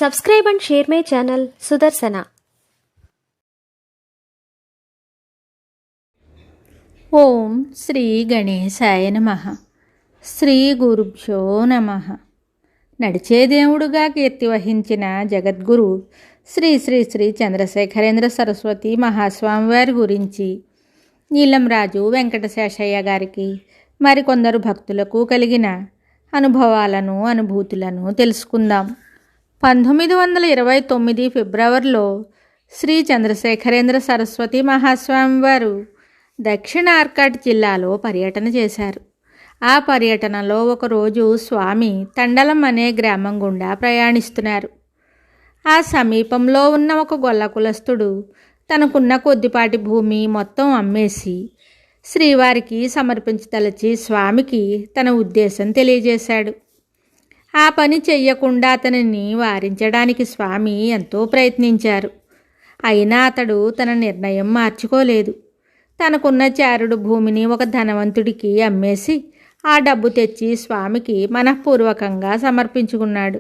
Subscribe and share my channel Sudarsana. ఓం శ్రీ గణేశాయ నమః. శ్రీ గురుభ్యో నమః. నడిచే దేవుడుగా కీర్తి వహించిన జగద్గురు శ్రీ శ్రీ శ్రీ చంద్రశేఖరేంద్ర సరస్వతి మహాస్వామి వారి గురించి నీలంరాజు వెంకటశేషయ్య గారికి మరికొందరు భక్తులకు కలిగిన అనుభవాలను అనుభూతులను తెలుసుకుందాం. 1929 ఫిబ్రవరిలో శ్రీ చంద్రశేఖరేంద్ర సరస్వతి మహాస్వామి వారు దక్షిణ ఆర్కాట్ జిల్లాలో పర్యటన చేశారు. ఆ పర్యటనలో ఒకరోజు స్వామి తండలం అనే గ్రామం గుండా ప్రయాణిస్తున్నారు. ఆ సమీపంలో ఉన్న ఒక గొల్ల కులస్తుడు తనకున్న కొద్దిపాటి భూమి మొత్తం అమ్మేసి శ్రీవారికి సమర్పించదలిచి స్వామికి తన ఉద్దేశం తెలియజేశాడు. ఆ పని చెయ్యకుండా అతనిని వారించడానికి స్వామి ఎంతో ప్రయత్నించారు. అయినా అతడు తన నిర్ణయం మార్చుకోలేదు. తనకున్న చారుడు భూమిని ఒక ధనవంతుడికి అమ్మేసి ఆ డబ్బు తెచ్చి స్వామికి మనఃపూర్వకంగా సమర్పించుకున్నాడు.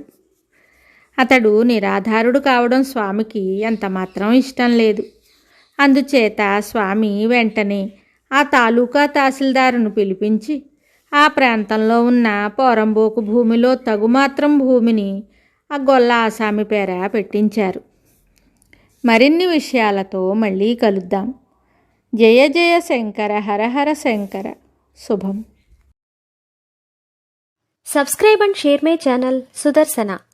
అతడు నిరాధారుడు కావడం స్వామికి ఎంతమాత్రం ఇష్టం లేదు. అందుచేత స్వామి వెంటనే ఆ తాలూకా తహసీల్దారును పిలిపించి ఆ ప్రాంతంలో ఉన్న పోరంబోకు భూమిలో తగుమాత్రం భూమిని ఆ గొల్ల ఆసామి పేర పెట్టించారు. మరిన్ని విషయాలతో మళ్ళీ కలుద్దాం. జయ జయ శంకర హర హర శంకర. శుభం. Subscribe and share my channel Sudarsana.